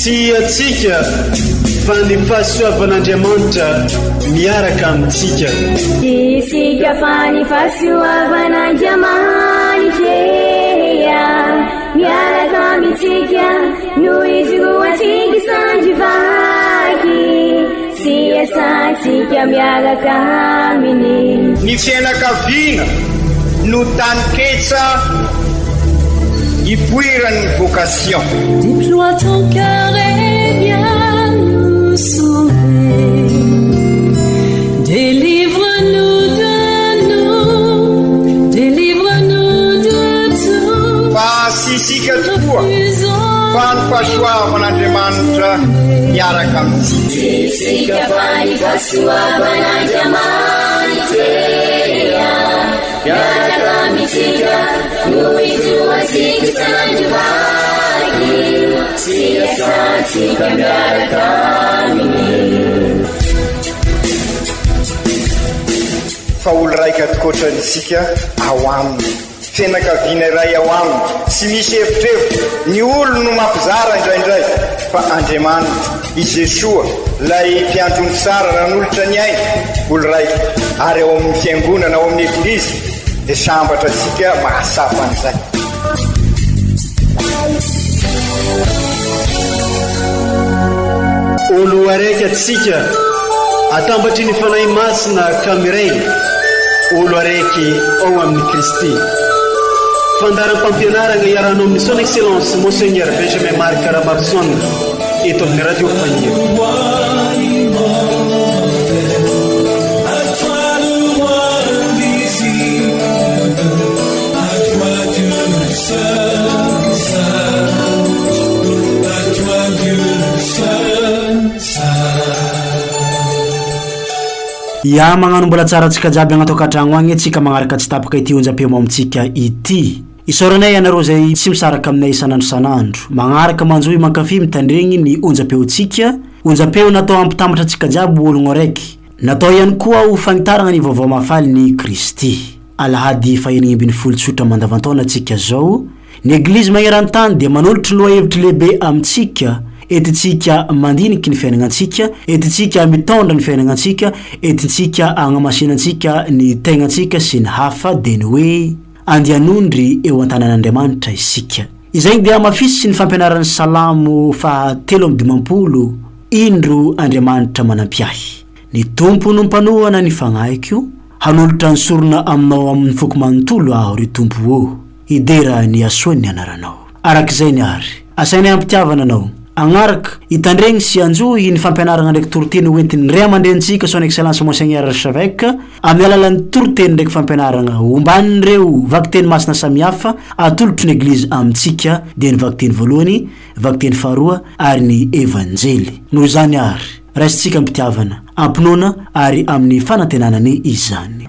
Sy atsika fa ny fahasoavan'Andriamanitra miaraka amintsika. Isika fa ny fahasoavan'Andriamanitra miaraka amintsika noho izy roa tsika sandrivaky sy asantsika miaraka aminy. Ny fianakaviana no taniketsa ipoiran'ny vocation. Déploie ton cœur et viens nous sauver. Délivre-nous de tout. Fasisika tokoa fa ny fahasoavan'Andriamanitra miaraka amintsika. Isika fa ny fahasoavan'Andriamanitra miaraka amintsika noho izy roa tsika sandrivaky sy asantsika miaraka aminy. Fa olo raika atikoatran'isika ao aminy, fianakaviana iray ao aminy, sy misy hevitrevitra ny olo no mampizara indraindray, fa Andriamanitra i Jesoa lay mpiandrony tsara ranolotra ny aina olo raika, ary ao amin'ny fiangonana ao amin'ny eglizy dia sambatra antsika mahasapa an'izay. Olo araiky atsika atambatry ny fanahy masina ka miray, olo araiky ao amin'ny Kristy. Fandaram-pampianarana iaranao amin'ny son excellence Monseigneur Benjamin Marc Karamarson eto amin'ny radio Fania. Ya magnano mbola tsara tsika jiaby agnato katragno agny tsika magnaraka tsy tapaka ity onjam-peo amintsika ity. Isoranay anareo zay tsy misaraka aminay isanandro sanandro, magnaraka manjoy mankafy mitandregny ny onjam-peontsika, onjam-peo natao ampitambatra tsika jiaby ologno araiky, natao ihany koa ho fagnitaragna ny vaovao mafaly ny Kristy. Alahady fahenigny ambin'ny folo tsotra mandavantaona tsika zao, ny eglizy magneran-tany dia manolotra loha hevitry lehibe amintsika, etitsika mandiniky ny fiainagnantsika, etitsika mitondra ny fiainagnantsika, etitsika agnamasinatsika ny tegnantsika sy ny hafa dia ny hoe andianondry eo an-tanan'Andriamanitra isika. Izay dia mafisy sy ny fampianaran'ny salamo fa 3:10 indro Andriamanitra manampiahy. Ny tompo no mpanohana ny fagnaiko, hanolotra ny sorona aminao amin'ny foko manontolo aho ry tompo o, idera ny asoany anaranao. Arak'izay ny ary, asainay ampitiavana anao. Agnaraka itandregny sy anjohy ny fampianarana ndraiky toroteny hoentin'ny ray aman-drentsika son excellence Monseigneur Archevêque amin'ny alalan'ny toroteny ndraiky fampianarana hombanin'ireo vakiteny masina samihafa atolotry ny eglizy amintsika dia ny vakiteny voalohany, vakiteny faharoa ary ny evanjely. Noho izany ary raisitsika ampitiavana, ampinoana ary amin'ny fanantenanany izany.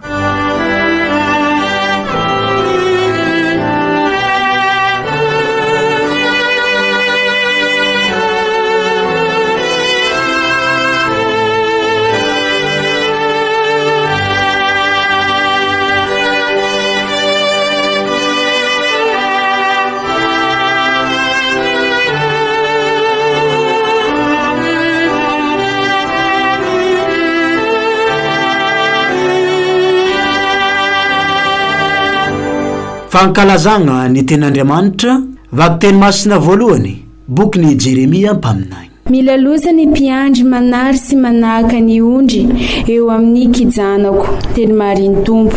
Fankalazagna ny ten'Andriamanitra, vakiteny masina voalohany, bokin'i Jeremia mpaminany. Milaloza ny mpiandry manary sy manahaka ny ondry eo amin'ny kijanako, teny mariny tompo.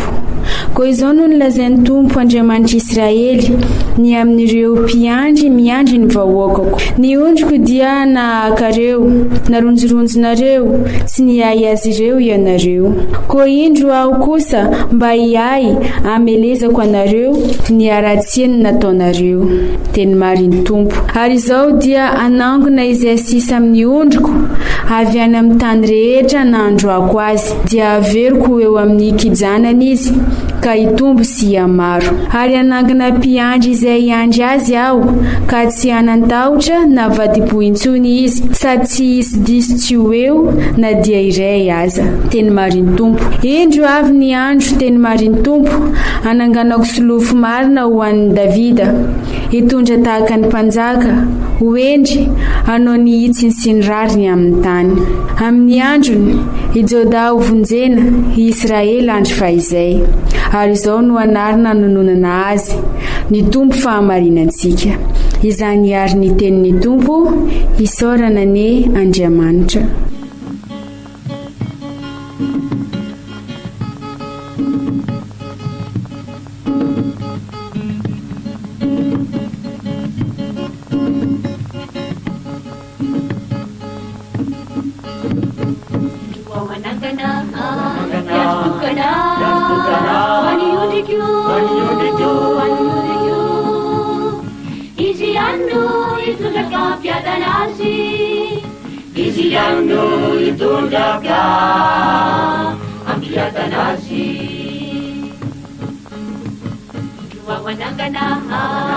Koa izao no nilazain'ny tompo Andriamanitra Israely ny amin'ireo mpiandry miandry ny vahoakako. Ny ondriko dia nahakareo, naronjironjinareo, tsy niay azy ireo ianareo. Koa indro aho kosa mba hiay amelezako anareo ny aratsiany nataonareo, teny mariny tompo. Ary izao dia anangona izay sisa amin'ny ondriko, avy any amin'ny tany rehetra nandroako azy, dia averiko eo amin'ny kijanany izy, ka hitombo sy amaro. Ary anangana mpiandry izay iandry azy aho, ka tsy hanan-tahotra na vadi-pointsony izy, sady tsy hisy diso tsy ho eo na dia iray aza. Teny mariny Tompo. Indro avy ny andro, teny mariny Tompo, ananganako solofo marina ho an'ny Davida, hitondra tahaka ny mpanjaka, ho endry hanao ny hitsiny sy ny rariny amin'ny tany. Amin'ny androny hijoda ho vonjena i Israely andro fahizay, ary izao no anarina nononana azy, ny Tompo fahamarinantsika. Izany ary ny tenin'ny Tompo, isaorana ne Andriamanitra. Itundaka ampiatanasi Wawanangana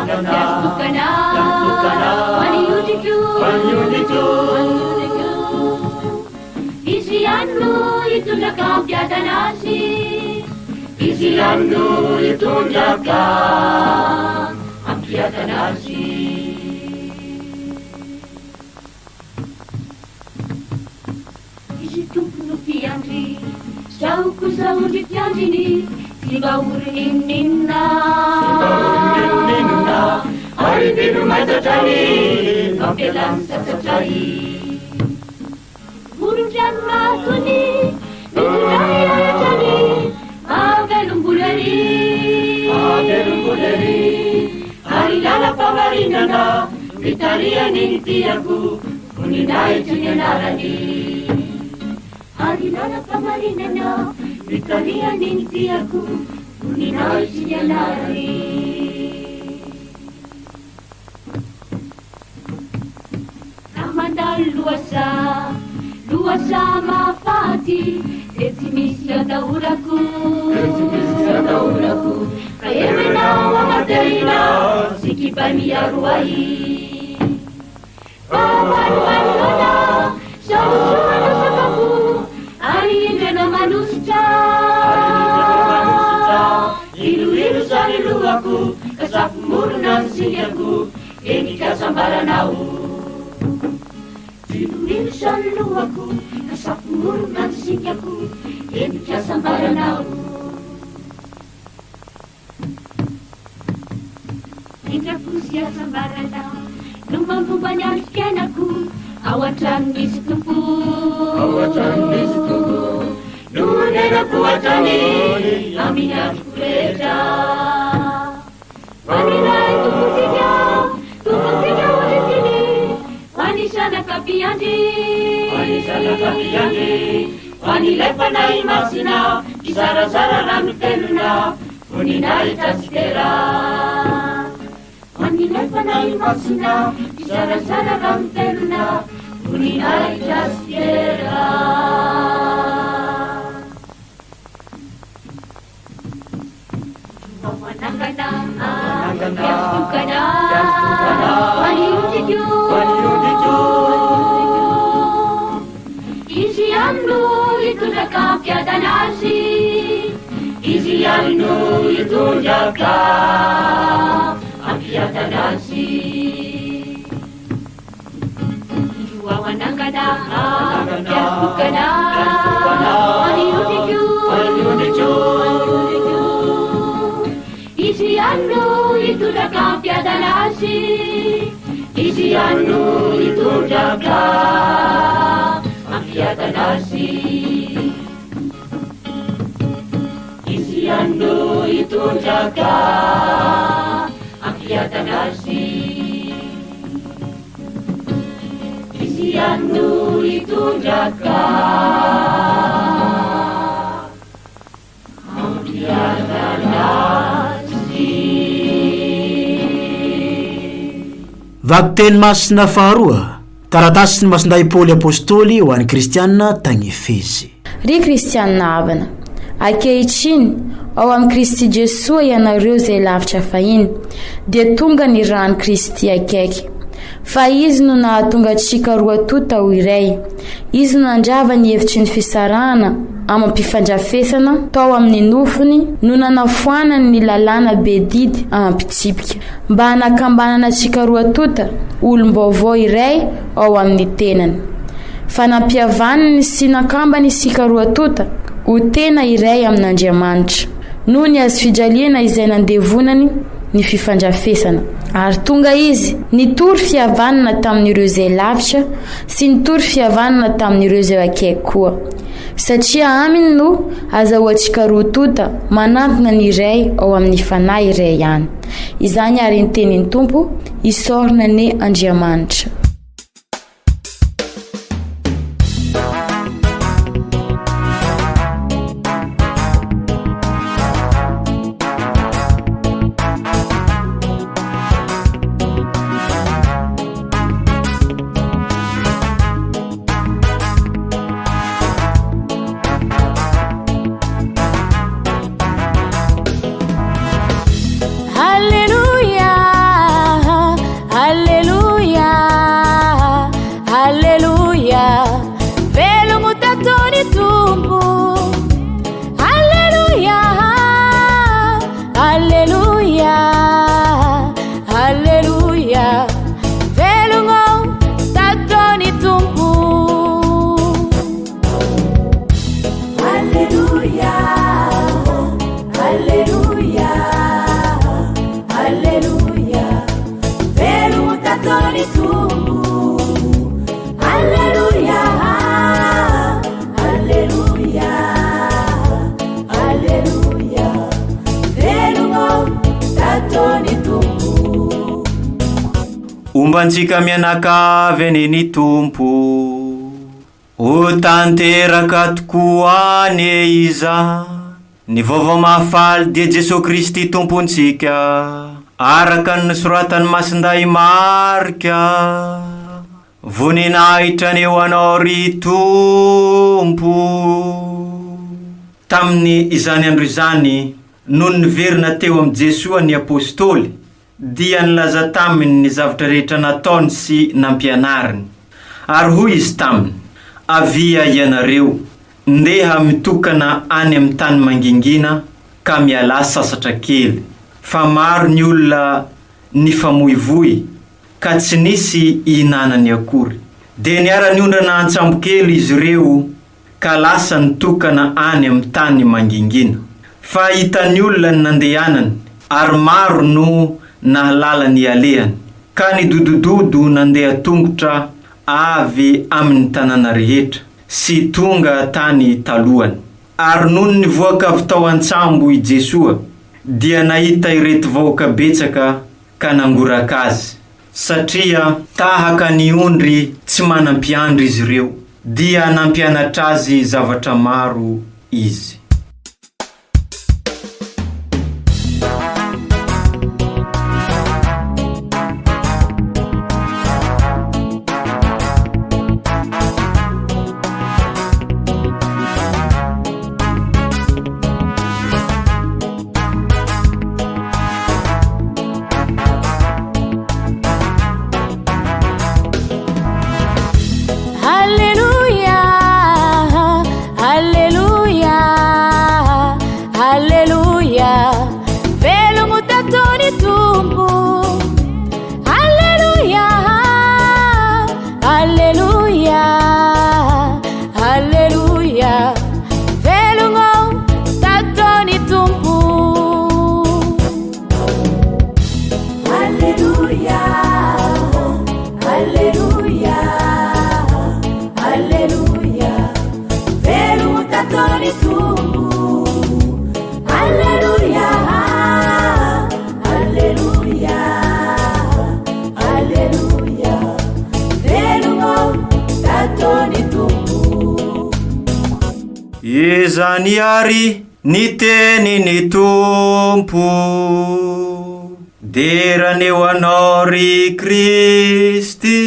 Yastukana Waniudiku Isianu itundaka ampiatanasi Isianu itundaka ampiatanasi Sauku saudi piangini Siba urinina Hari biru matatani Mampelan sasatari Burung jama kuni Nidunai ayatani Avelum bulari Hari lala pamarinana Vitaria nintiaku Kuninai tunyanarani Hari lala pamarinana Vitaria nintiaku Kuninai tunyanarani Ramandal luasa mafati Etimisia dauraku Kayemena wamaterina Sikipania ruai Paparuanona Sausuana sakaku Arindena manusia Ilu sariluaku Kasapu murnan siliaku Eni kasambaranau Ilu sariluaku Kasapu murnan siliaku Eni kasambaranau Hingga usia sambarana Lumampu banyak kenaku Awatan di setumpu Nunena kuatani Aminah kureda Wanina itu musinya wali sini Wanisana kapiandi Wanilepana imasina Isara-sara ramiteluna Unina itasikera Wanilepana imasina Isara-sara ramiteluna Unina itasikera Yastukana Waniudiku Isianu itundaka piadanasi Isianu itundaka piadanasi Juawanangana Yastukana Waniudiku Isianu itundaka piadanasi Isianu itundaka piadanasi Isianu itundaka piadanasi Isianu itundaka Vakiteny masina faharoa, taratasy ny masinday Paoly apôstôly ho an'ny kristianina tagny Efezy. Ry kristianina havana, Akehitriny ao amin'ny Kristy Jesoa ianareo izay lavitra fahiny dia tonga ny rano Kristy akaiky. Fa izy no nahatonga antsika roa tota ho iray. Izy nandrava ny hevitry ny fisarahana amam-pifandrafesana tao amin'ny nofony no nanafoanany ny lalàna be didy amampitsipika mba hanakambanana antsika roa tota olom-baovao iray ao amin'ny tenany. Fa nampihavanany sy nakambany isika roa tota ho tena iray amin'Andriamanitra noho ny azo fijaliana izay nandevonany ny fifandrafesana. Ary tonga izy nitory fihavanana tamin'ireo izay lavitra sy nitory fihavanana tamin'ireo izay akaiky koa, satria aminy no azahoantsika roa tota manampina ny iray ao amin'ny fanahy iray ihany. Izany ary ny tenin'ny Tompo isorina ny Andriamanitra. Ombantsika mianakavy aneny Tompo, ho tanteraka tokoa ne iza ny vaovao mahafaly dia Jesoa Kristy Tompontsika araka ny soratany masinday marika voninahitra ny ho anao ry Tompo. Tamin'ny izany andro izany noho niverina teo amin'ny Jesoa ny apôstôly dia nilaza taminy ny zavatra rehetra nataony sy nampianariny. Ary hoy izy taminy, avia ianareo ndeha mitokana any amin'ny tany mangingina ka miala sasatra kely. Fa maro ny olona nifamoivoy ka tsy nisy ihinanany akory. Dia niara-niondrana antsambo-kely izy ireo ka lasa nitokana any amin'ny tany mangingina. Fa hitany olona ny nandehanany ary maro no nahalala ny alehany, ka nidodododo nandeha tongotra avy amin'ny tanàna rehetra sy tonga tany talohany. Ary noho nivoaka avy tao antsambo i Jesoa dia nahita ireto vahoaka betsaka ka nangoraka azy, satria tahaka ny ondry tsy manampiandry izy ireo, dia nampianatra azy zavatra maro izy. Izany ary ny tenin'ny Tompo, derany ho anao ry Kristy.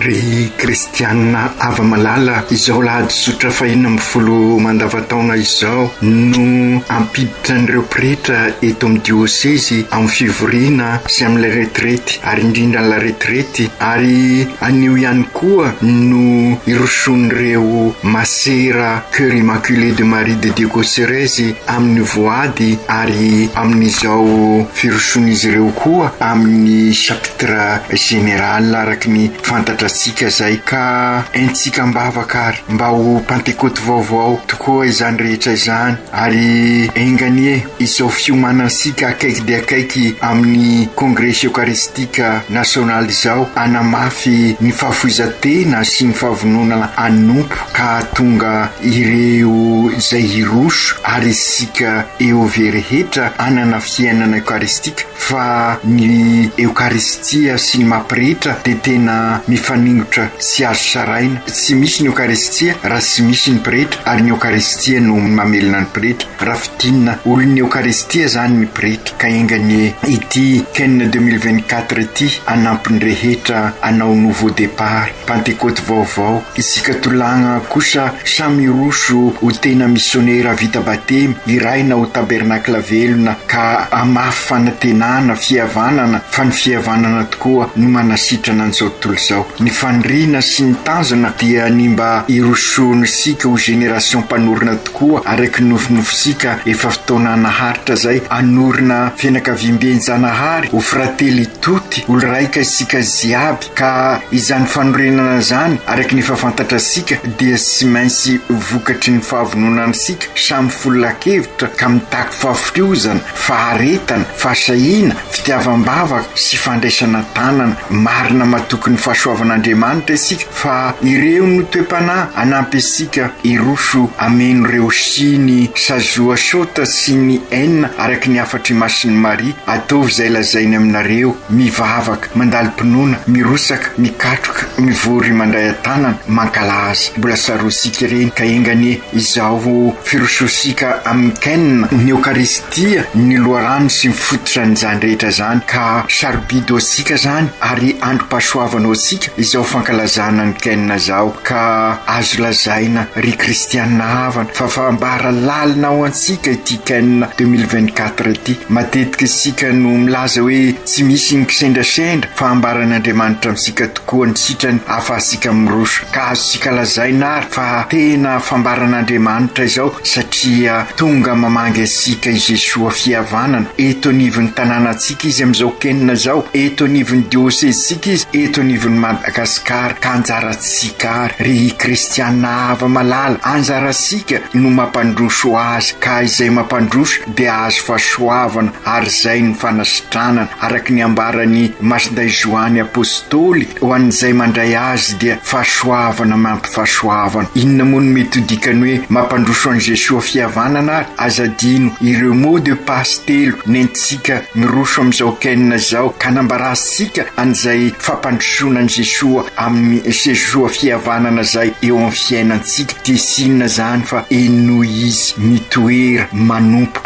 ry kristianina ava-malala izao lahady sotra fahina amin'ny folo mandavataona izao no ampiditra an'ireo pretra eto amin'ny diosesy amin'ny fivoriana sy amin'ilay retrety ary indrindra n'la retrety ary anio ihany koa no iroson'ireo masera cœur immaculé de Marie de Dieu Cosserese amin'ny voady ary amin'izao firoson'izy ireo koa amin'ny chapitre général araky ny fantatratsika zay ka aintsika mbavaka ary mba ho pentecote vaovao tokoa izany rehetra izany ary enganie izao fiomanantsika akaiky dia akaiky amin'ny congrès eucharistique national izao anamafy ny fahafoizatena sy ny fahavonona anompo ka tonga ireo zay hiroso ary isika eo verehetra anana fiainana eucharistique fa ny eucharistia sy ny mampirehetra de tena mifaningotra sy azo saraina. Tsy misy ny eucharistia raha tsy misy ny pretra ary ny eucharistia no mamelona ny pretra raha fitinina olon'ny eucharistia zany ny pretra ka engany ity kenina 2024 ity anampiny rehetra anao nouveau départ pentecote vaovao isika tolagna kosa samy roso ho tena missionnaire vita batemy iraina ho tabernacle velona ka amafy fanatenana fihavanana fa ny fihavanana tokoa no manasitrana an'izao tontolo izao ny fanirina sy ny tanjona dia ny mba irosonysika ho génération mpanorina tokoa araiky nofinofisika efa fotoana naharitra zay anorina fianakaviam-benjanahary ho frately tuty olo raika isika ziaby ka izany fanorenana zany araiky ny fahafantatrasika dia tsy maintsy vokatry ny fahavononantsika samy folakevitra ka mitaky fahafiriozana faharetana fahasahina fitiavam-bavaka sy fandraisana tanana marina matoky ny fahasoavan'Andriamanitra isika fa ireo no toe-panahy anampy isika iroso ameno reo siny sazoa sota sy ny enina araiky ny afatry masiny Maria ataovy zay lazainy aminareo mivavaka mandalim-pinoana mirosaka mikatroka mivory mandray atanana mankalaza mbola sarosika reny ka engany izao firososika amin'ny kenina ny eucharistia ny loharano sy mifototra n'izany rehetra zany ka sarobidosika zany ary androm-pahasoavanao sika izao fankalazana ny kenina zao ka azo lazaina ry kristianina havana fa fambara lalina ao antsika ity kenina 2024 ity matetika isika no milaza hoe tsy misy ny kisendrasendra fa ambaran'Andriamanitra amintsika tokoa ny sitrany afahasika miroso ka azosika lazaina ary fa tena fambaran'Andriamanitra izao satria tonga mamangy asika i Jesoa fihavanana eto anivon'ny tanànatsika izy amin'izao kenina zao eto anivon'ny diosesitsika izy eto anivon'ny Madagasikara ka anjaratsika ary ry kristianina ava-malala anjarasika no mampandroso azy ka izay mampandroso dia azo fahasoavana ary zay ny fanasitranana araky ny ambarany Masinday Joany apôstôly ho an'izay mandray azy dia fahasoavana mampifahasoavana inona moa no mety dikany hoe mampandroso an' Jesoa fihavanana ary azadino ireo mot de passe telo nentsika miroso amin'izao kenina zao ka nambarasika an'izay fampandrosona an' Jesoa amin'ny Jesoa fihavanana zay eo amin'ny fiainantsika dia sinona zany fa eno izy mitoera manompo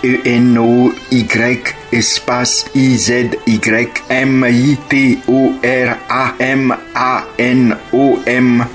HENOY espace IZYMITORAMANOM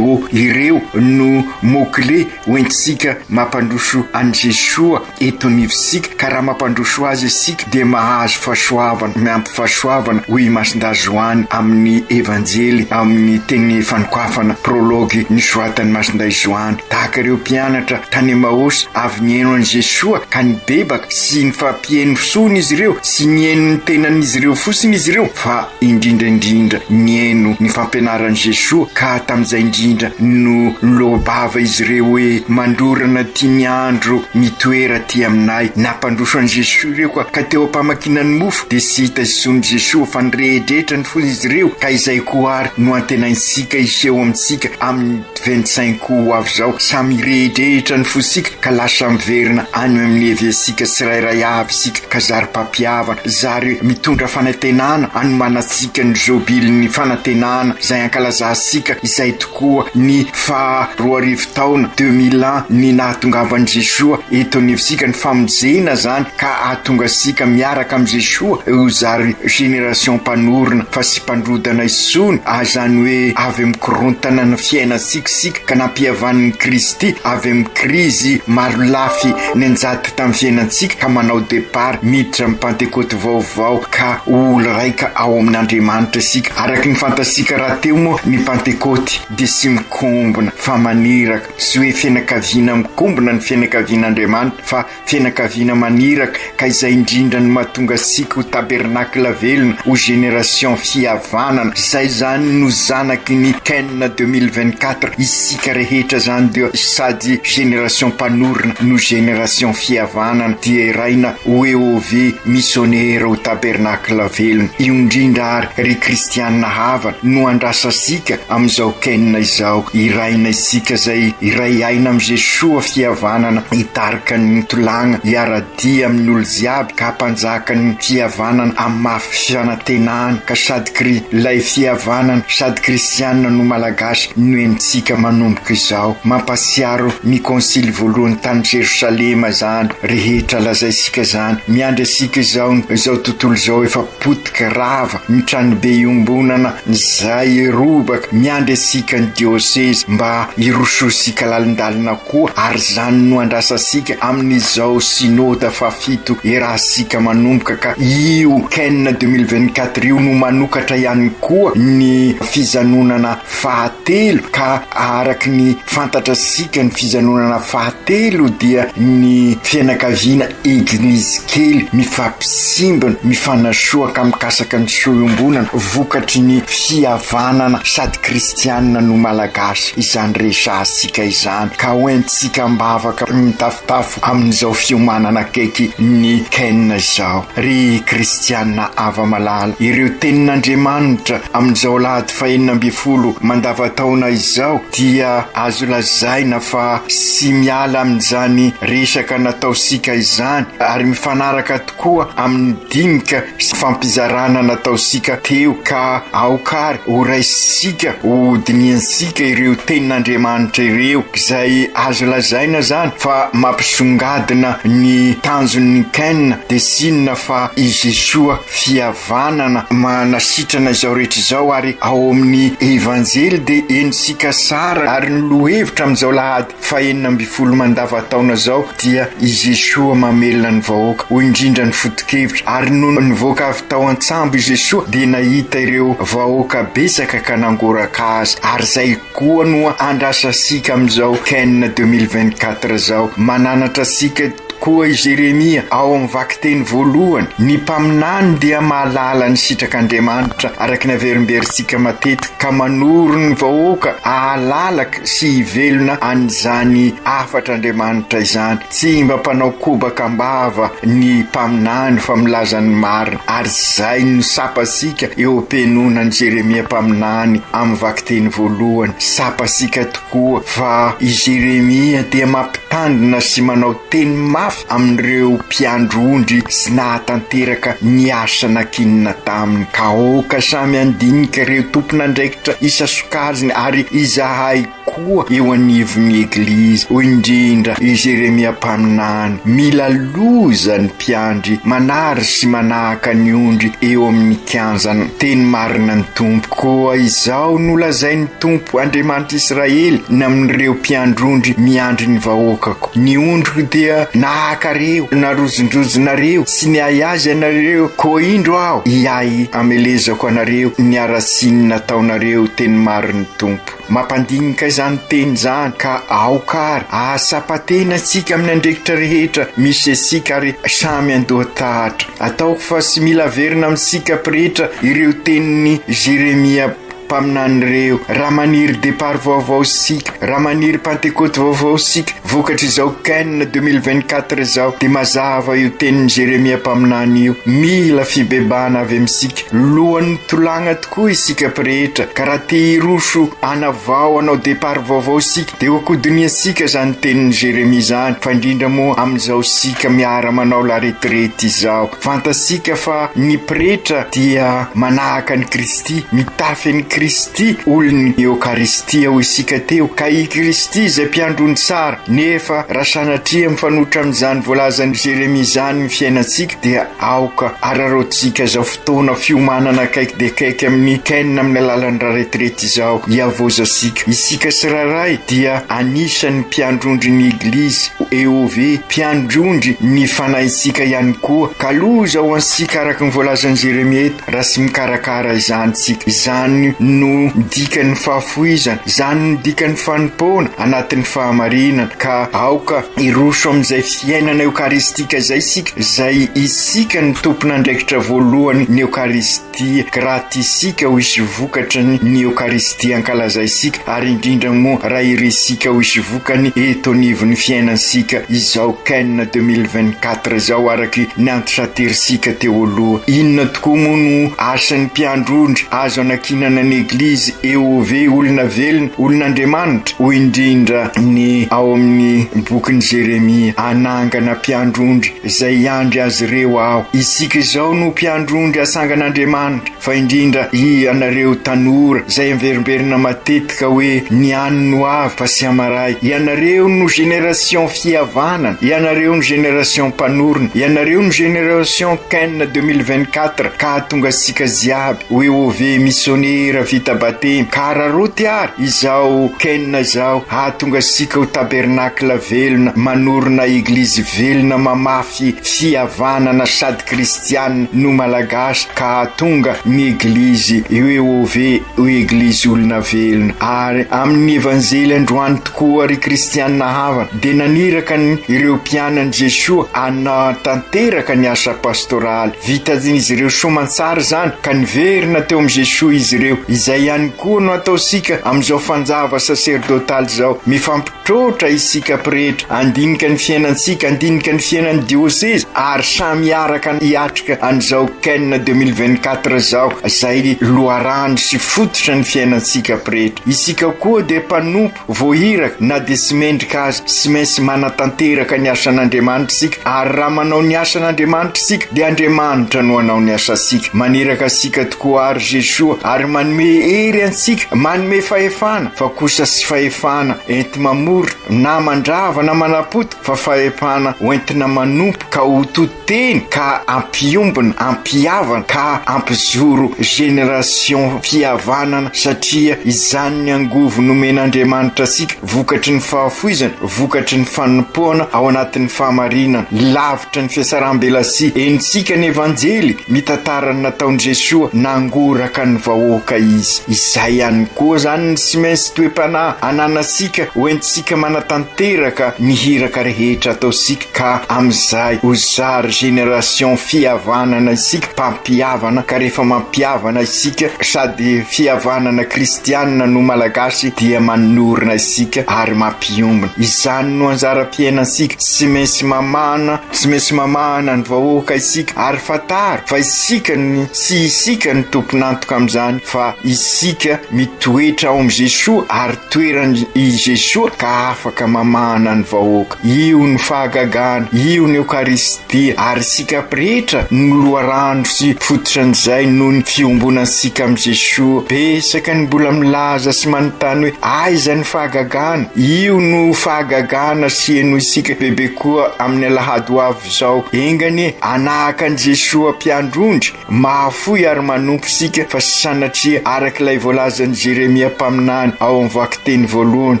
ireo no mot-clé hoentsika mampandroso an' Jesoa eto anivosika ka raha mampandroso azy isika dia mahazo fahasoavana miampy fahasoavana hoy Masinday Joany amin'ny evanjely amin'ny teny fanokafana prologue nisoratany Masinday Joany tahaka ireo mpianatra tany Emaosy avy nieno an' Jesoa ka nibebaka sy ny fampieno fisony izy ireo sy nieno ny tenan'izy ireo fosiny izy ireo fa indrindraindrindra nieno ny fampianaran' Jesoa ka tamin'izay indrindra no lobava izy ireo hoe mandorana tiany andro mitoera ty aminay nampandroso an' Jesoa ireo koa ka teo ampamakinany mofo dia sy hita isony Jesoa fa nirehedretra ny fony izy ireo ka izay koa ary no antenaintsika iseho amintsika amin'ny 25 avy zao samy rehedretra ny fosika ka lasa miverina any amin'ny eviasika tsirairay avy sika ka zary mpampiavana zary mitondra fanantenana anomanantsika ny jobily ny fanantenana izay ankalazasika izay tokoa koa ny 2000 taona 2000 ny nahatongavan Jesoa eto anivosika ny famonjena zany ka ahatonga sika miaraka am Jesoa io zary génération mpanorona fa sy mpandrodana isony zany hoe avy mikorontana ny fiainantsika ka nampihavan'ny Kristy avy amin'ny krizy maro lafy nenjaty tamin'ny fiainantsika ka manao départ miditra amin'ny Pentecôte vaovao ka olo raika ao amin'Andriamanitra sika araky ny fantasika raha teo moa ny Pentecôte dia sy mikombona fa maniraka sy hoe fianakaviana mikombona ny fianakavian'Andriamanitra fa fianakaviana maniraka ka izay indrindra ny mahatonga sika ho tabernakla velona ho génération fihavanana izay zany no zanaky ny Ken 2024 isika rehetra zany dia sady génération mpanorona no génération fihavanana dia iraina OEOV missionnaire ho tabernakla velona io indrindra ary ry kristianina havana no andrasa sika am'izao Ken izao iraina isika zay iray aina am Jesoa fihavanana hitarika ny tolagna hiaradia amin'ny olo jiaby ka mpanjaka ny fihavanana amin'ny mafy fianantenana ka sady lay fihavanana sady kristianina no malagasy no entsika manomboka izao mampasiaro ny konsily voalohany tany Jerosalema zany rehetra lazaisika zany miandry asika izao tontolo izao efa potika rava ny tranobe iombonana zay robaka miandry asika ny diocese mba irososika lalindalina koa ary zany no andrasa sika amin'izao synode fafito erahasika manomboka ka io Ken 2024 io no manokatra ihany koa ny fizanonana fahatelo ka araky ny fantatra sika ny fizanonana fahatelo dia ny fianakaviana eglizy kely mifampisimbana mifanasoaka mikasaka ny soiombonana vokatry ny fihavanana sady kristianina no malagasy izany resasika izany ka hoentsika mbavaka mitafitafo amin'izao fiomanana akaiky ny Ken izao ry kristianina ava malala ireo tenin'Andriamanitra amin'izao lahady 20 mandavataona izao dia azo lazaina fa sy miala amin'izany resaka nataosika izany ary mifanaraka tokoa amin'ny dinika sy fampizarana nataosika teo ka aokary ho raisika ho diniansika ireo tenin'Andriamanitra ireo izay azo lazaina zany fa mampisongadina ny tanjon'ny Ken de sinina fa i Jesoa fihavanana manasitrana izao rehetra izao ary ao amin'ny evanjely de ensika sara ary ny lohevitra amin'izao lahady 20 mandavataona zao dia i Jesoa mamelona ny vahoaka ho indrindra ny foto-kevitra ary no nivoaka avy tao antsambo i Jesoa dia nahita ireo vahoaka besaka ka nangoraka azy ary zay koa no andrasa sika amin'izao Ken 2024 zao mananatra sika koa i Jeremia ao amin'ny vakiteny voalohany ny mpaminany dia mahalala ny sitrak'Andriamanitra araky ny averimberitsika matetika ka manoro ny vahoaka ahalalaka sy hivelona an'izany afatr'Andriamanitra izany tsy mba mpanao kobaka mbava ny mpaminany fa milaza ny marina ary zay no sapasika eo ampianonany Jeremia mpaminany amin'ny vakiteny voalohany sapasika tokoa fa i Jeremia dia mampitandina sy manao teny mafy amin'ireo mpiandro-ondry sy nahatanteraka ny asa nakinina taminy ka oka samy andinika ireo tompon'andraikitra isasokaziny ary izahay koa eo anivon'ny eglizy ho indrindra i Jeremia mpaminany mila loza ny mpiandry manary sy manahaka ny ondry eo amin'ny kianjana teny marina ny tompo koa izao no lazain'ny tompo Andriamanitra Israely ny amin'ireo mpiandro-ondry miandry ny vahoakako ny ondriko dia nahakareo narozondrozonareo sy ny ayazy anareo ko indro aho iay amelezako anareo ny arasiny nataonareo teny mariny tompo mampandinika izany teny zany ka aokary ahasapatena tsika amin'ny andraikitra rehetra misy asika ary samy andohatahatra ataoko fa sy mila verina amintsika pretra ireo tenin'ny Jeremia mpaminany reo raha maniry départ vaovao sika raha maniry Pentecôte vaovao sika vokatra izao Ken 2024 zao de mazava io tenin'ny Jeremia mpaminany io, mila fibebana avy amintsika, lohan'ny tolagna tokoa isika rehetra, ka raha te hiroso anavao anao départ vaovao isika de hokodiniasika zany tenin'ny Jeremia zany, fa indrindra moa amin'izao sika miara manao la retraite izao. Fantasika fa ny pretra dia manahaka ny Kristy, mitafy ny Kristy, olon'ny Eukaristia ho isika teo, ka i Kristy zay mpiandrony tsara. Nefa raha sanatria mifanotra amin'izany voalazan'ny Jeremia zany ny fiainatsika dia aoka ararotsika zao fotoana fiomanana kaiky de kaiky amin'ny Ken amin'ny alalan'ny la retraite izao iavozasika. Isika siraray dia anisan'ny mpiandrondry ny Eglizy EOV, mpiandrondry ny fanahisika ihany koa, ka loza ho ansika araka ny voalazan'ny Jeremia eto raha sy mikarakara izany tsika. Izany no dikan'ny fahafoizana, izany no dikan'ny fanompona anatin'ny fahamarinana, ka aoka iroso amin'izay fiainana eukaristika zay sika, zay isika ny tompona andraikitra voalohany ny Eukaristia, ka raha tisika ho isy vokatra ny Eukaristia ankalazay sika, ary indrindra moa raha irisika ho isy vokany eto anivon'ny fiainansika izao Ken 2024 zao araky ny antosaterisika teo aloha. Inona tokoa moa no asan'ny mpiandrondry azo anakinana ny Eglizy EOV olona velona, olon'Andriamanitra, ho indrindra ny ao amin'ny bokin'ny Jeremia, anangana mpiandrondry zay andry azy reo ao. Isika izao no mpiandrondry asangan'Andriamanitra, fa indrindra i anareo tanora zay mverimberina matetika hoe ny any no avy fa sy amaray, ianareo no génération fihavanana, ianareo no génération mpanorona, ianareo no génération Ken 2024, ka tonga sika ziaby hoe ove missionnaire vita batemy, ka raroty ary izao Ken zao tonga sika ho tabernacle velona, manorona Eglizy velona, mamafy fihavanana sady kristianina no malagasy, ka tonga ny Eglizy hoe ove ho Eglizy olona velona. Ary amin'ny evanjely androany tokoa ry kristianina havana de naniraka ireo mpianany Jesua anatanteraka ny asa pastoraly, vitanizy ireo somantsara zany, ka niverina teo amin'ny Jesua izy ireo. Izay ihany koa no ataosika amin'izao fanjava sacerdotaly zao, mifampitrotra isika pretra, andinika ny fiainansika, andinika ny fiainan'ny diocese, ary samy araka hiatrika an'izao Ken 2024 zao, zay loharano sy fototra ny fiainansika pretra. Isika koa de mpanompo voahiraka na de sy mendrika azy, sy maintsy manatanteraka ny asan'Andriamanitra sika, ary raha manao ny asan'Andriamanitra sika de Andriamanitra no anao ny asa sika. Maniraka sika tokoa ary Jesua, ary manome hery ansika, manome fahefana, fa kosa sy fahefana enti mamorona na mandrava na manapotika, fa fahefana oentina manompo ka ho toteny, ka ampiombona, ampiavana, ka ampizoro génération fihavanana, satria izany ny angovo nomen'Andriamanitra sika, vokatry ny fahafoizana, vokatry ny fanompoana ao anatin'ny fahamarinana, lavitra ny fiasaram-belasi enitsika ny evanjely mitantarany nataon'i Jesua, nangoraka ny vahoaka izy. Izay ihany koa zany ny sy maintsy toe-panahy ananasika hoentsika manatanteraka ny hiraka rehetra ataosika, ka am'izay ho zary génération fihavanana isika, mpampiavana, ka rehefa mampiavana isika sady fihavanana kristianina no malagasy dia manorina isika ary mampiombona. Izany no anjara-piainansika, sy maintsy mamana ny vahoaka isika, ary fatary fa isika sy isika ny tomponantoka amin'izany, fa isika mitoetra ao amin'ny Jesua, ary toerany i Jesua ka afaka mamana ny vahoaka. Io ny fahagagana, io ny Eukaristia, ary isika rehetra no loharano sy fototran'izay noho ny fiombonantsika amin'ny Jesua. Besaka ny mbola milaza sy manontany hoe aiza ny fahagagana, io no fahagagana sy eno isika bebe koa amin'ny alahady hoavy zao, engany anahaka ny Jesua mpiandrondry, mahafoy ary manompo sika, fa sanatria arak'ilay voalazan'ny Jeremia mpaminany ao amin'ny vakiteny voalohany,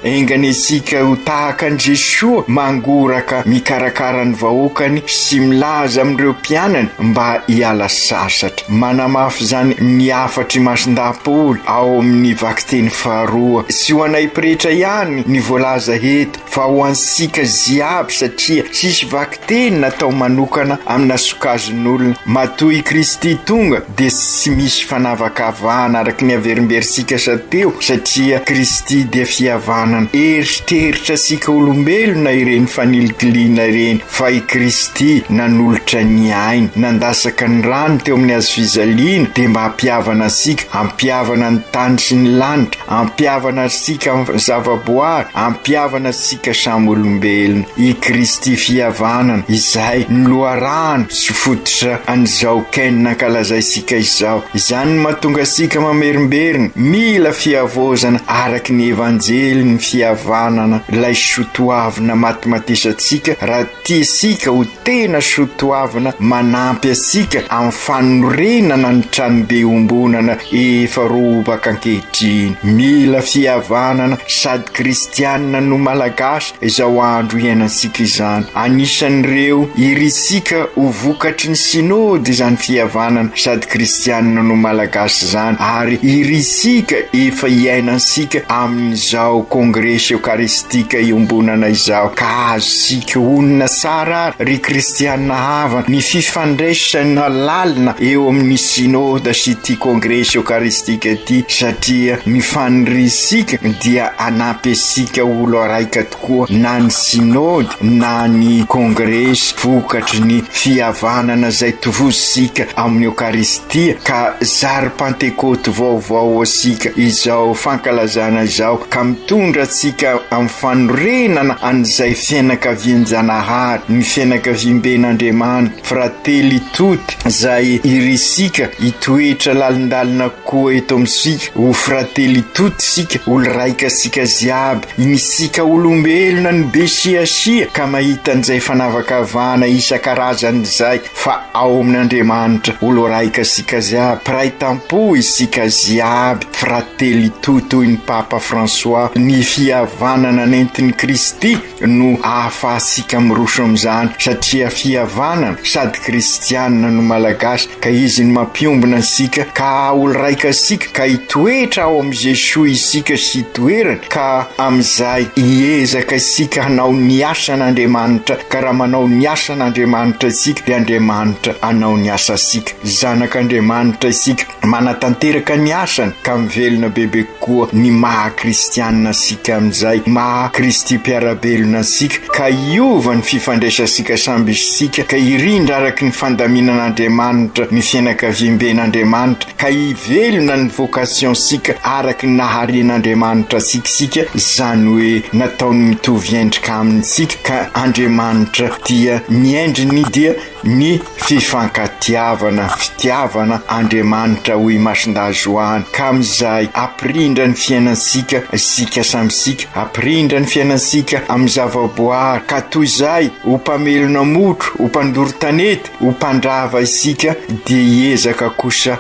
engany isika ho tahaka ny Jesua, mangoraka mikarakara ny vahoakany sy milaza amin'ireo mpianany mba hiala sasatra. Manamafy zany ny afatry masindahapoly ao amin'ny vakiteny faharoa, sy ho anay pretra ihany ny voalaza eto, fa ho ansika ziaby, satria sisy vakiteny natao manokana amina sokazon'olona. Matoy Kristy tonga de sy misy fanavakavana araky ny averimberisika sateo, satria Kristy dia fihavanana. Eritreritra sika isika olombelona ireny fanilikolina ireny fa i Kristy nanolotra ny ainy, nandasaka ny rano teo amin'ny hazo fizaliana dia mba hampiavana asika, hampiavana ny tany sy ny lanitra, hampiavana asika amin'ny zavaboary, hampiavana asika samy olombelona. I Kristy fihavanana izay noloarahana sy fototra an'izao kenina ankalazaisika izao. Izany no mahatonga asika mamerimberina mila fihavozana araky ny evanjely ny fihavanana, ilay soatoavina matimatisasika raha tiasika ho tena soatoavina manampy asika amin'ny fanorenana ny tranobe ombonana efa robaka ankehitriny. Mila fihavanana sady kristianina no malagasy izao andro iainantsika izany. Anisan'ireo irisika ho vokatry ny sinody izany fihavanana sady kristianina no malagasy zany, ary irisika efa iainansika amin'izao kongresy eukaristika iombonana izao, ka azosika onina tsara ry kristianina havana ny fifandraisana lalina eo amin'ny sinôda sy ty kongresy eukaristika ty, satria ny fanirisika dia anampy asika olo araika tokoa, na ny sinôdy na ny kongresy vokatry ny fihavanana zay tovozisika amin'ny eukaristia, ka zary pentekoty vaovao asika izao fankalazana izao, ka mitondra atsika amin'ny fanorenana an'izay fianakavian-janahary, ny fianakaviam-ben'Andriamanitra, frately tuty zay irisika hitoetra lalindalina koa eto amintsika, ho frately tuty sika, olo raika sika ziaby, inisika olombelona ny besiasia, ka mahita an'izay fanavakavana isan-karazany zay fa ao amin'Andriamanitra olo raika sika ziaby, pray tampo isika ziaby frately tuty hoy ny Papa François. Ny fihavanana nentin'ny Kristy no ahafahasika miroso amin'izany, satria fihavanana sady kristianina no malagasy, ka izy ny mampiombona asika ka olo raika asika, ka hitoetra ao amin'ny Jesosy isika sy toerana, ka amin'izay hiezaka isika hanao ny asan'Andriamanitra, ka raha manao ny asan'Andriamanitra isika dia Andriamanitra hanao ny asa asika. Zanak'Andriamanitra isika manatanteraka ny asany, ka mivelona bebe koa ny maha-kristianina asika amin'izay, maha-Kristy mpiarabelona asika, ka iova ny fifandraisasika samby isika, ka irindra araky ny fandaminan'Andriamanitra ny fianakaviam-ben'Andriamanitra, ka ivelona ny vocation sika araky ny naharen'Andriamanitra sika, zany hoe nataony mitovy endrika amintsika, ka Andriamanitra dia miendriny dia ny fifankatiavana, fitiavana Andriamanitra hoy masindazoany, ka amin'izay aprindra ny fiainansika isika samysika, aprindra ny fiainansika amin'ny zavaboary, ka toy izay ho mpamelona motro, ho mpandoro tanety, ho mpandrava isika dia hiezaka kosa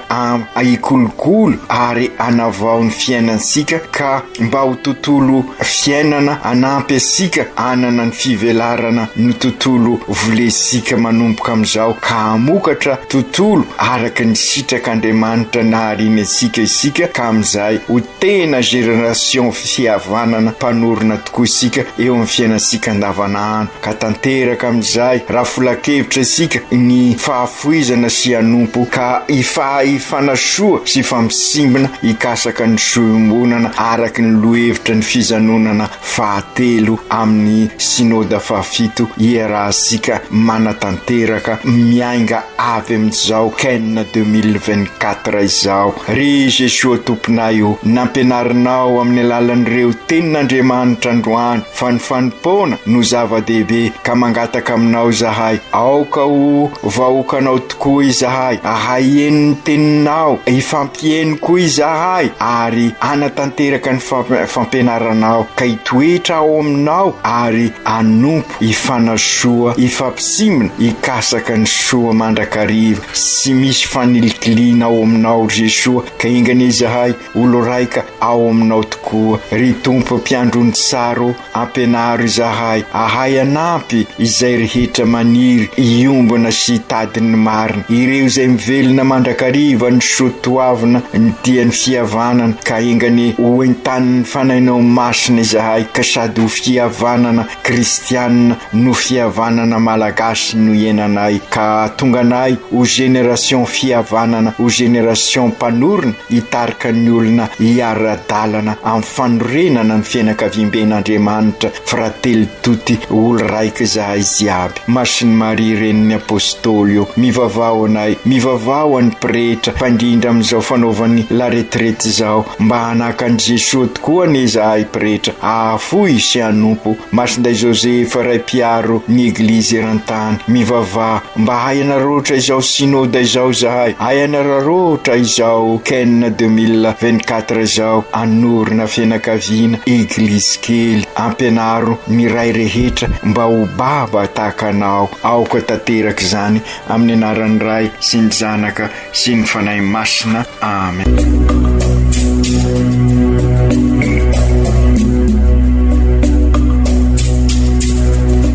ikolokolo ary anavao ny fiainansika, ka mba ho tontolo fiainana anampy asika anana ny fivelarana ny tontolo volesika manomboka amin'izao, ka hamokatra tontolo araky ny sitrak'Andriamanitra nahariny asika isika, ka amin'izay ho tena génération fihavanana mpanorona tokoa isika eo amin'ny fiainansika andavanandro, ka tanteraka amin'izay raha folakevitra isika ny fahafoizana sy hanompo, ka ifanasoa sy famisimbona ikasaka ny soiombonana araky ny lohevitra ny fizanonana fahatelo amin'ny sinôda fahafito iarahasika manatanteraka miainga avy amin'izao kenina 2024 izao. Ry Jesosy tomponay io nampianarinao amin'ny alalan'ireo tenin'Andriamanitra androany fa ny fanimpona no zava-dehibe, ka mangataka aminao zahay, aoka ho vahoakanao tokoa izahay, ahay eny ny teninao, ifampieny koa izahay, ary anatanteraka ny fampianaranao, ka hitoetra ao aminao ary anompo ifanasoa, ifampisimina, ikasaka ny soa mandrakariva, sy misy fanilikilina ao aminao Jesosy, ka ingana izahay olo raika ao aminao tokoa. Ry Tompo mpiandrony tsaro ampianaro izahay, ahay anampy izay rehetra maniry iombona sy tadiny marina, ireo izay mivelona mandrakariva ny soatoavina ny dian'ny fihavanana, ka ingany ho entaniny fanainao masina izahay, ka sady ho fihavanana kristianina no fihavanana malagasy no ienana anay ka tonga anay ho génération fihavanana, ho génération mpanorona hitarika ny olona hiara-dalana amin'ny fanorenana ny fianakaviam-ben'Andriamanitra. Frately Tutti, olo raiky zahay ziaby. Masiny Maria renin'ny apôstôly io mivavao anay, mivavao an'ny pretra fandrindra amin'izao fanaovany la retraite zao, mba hanaka an' Jesosy tokoa ny zahay pretra afoy sy anompo. Masinday Josefa ray piaro ny eglizy eran-tany mivava mba hay anaroatra izao synode izao zahay, hay anararoatra izao Ken 2024 izao anorina fianakaviana eglizy kely ampianaro miray rehetra mba ho baba takanao. Aoka tanteraka zany amin'ny anaran'ny Ray sy ny Zanaka sy ny Fanahy Masina. Amen.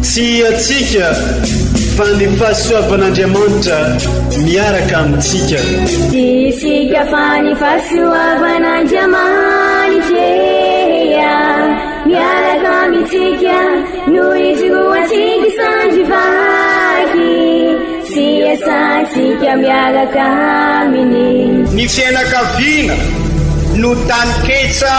Tsy atsika fa ny fahasoavan'Andriamanitra miaraka amintsika. Tsika fa ny fahasoavan'Andriamanitra miaraka amintsika noho izy roantsika sandrivaky sy asantsika miaraka aminy. Ny fianakaviana no taniketsa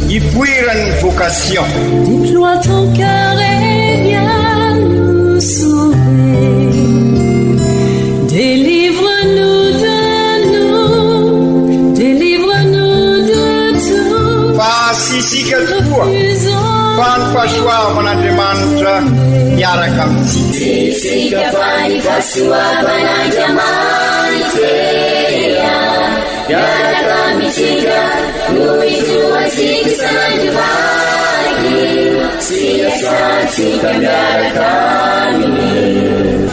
ipoiran'ny vocation. Déploie ton cœur et viens nous sauver. Délivre-nous de nous, délivre-nous de tout. Fa sisika tokoa fa ny fahasoavan'Andriamanitra miaraka amintsika. Sisika fa ny fahasoavan'Andriamanitra miaraka amintsika noho izy roantsika sandrivaky sy asantsika miaraka aminy.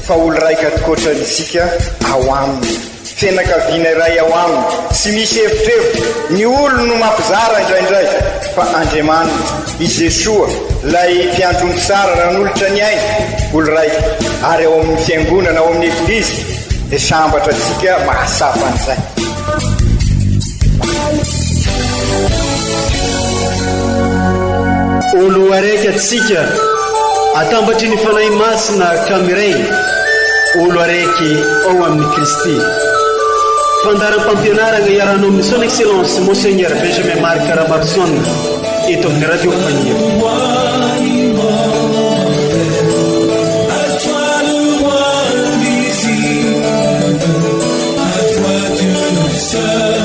Fa olo raika atikoatran'isika ao aminy, fianakaviana iray ao aminy, tsy misy hevitrevitra. Ny olo no mampizara indraindray, fa Andriamanitra i Jesosy lay mpiandrony tsara raha n'olotra ny aina olo raika. Ary ao amin'ny fiangonana, ao amin'ny eglizy dia sambatra antsika mahasapa an'izay. Olo araiky atsika atambatry ny fanahy masina kamiray, olo araiky ao amin'ny Kristy. Fandaram-pampianarana iaranao amin'ny son excellence Monseigneur Benjamin Marc Ramarzon eto amin'ny radio Fania. Seul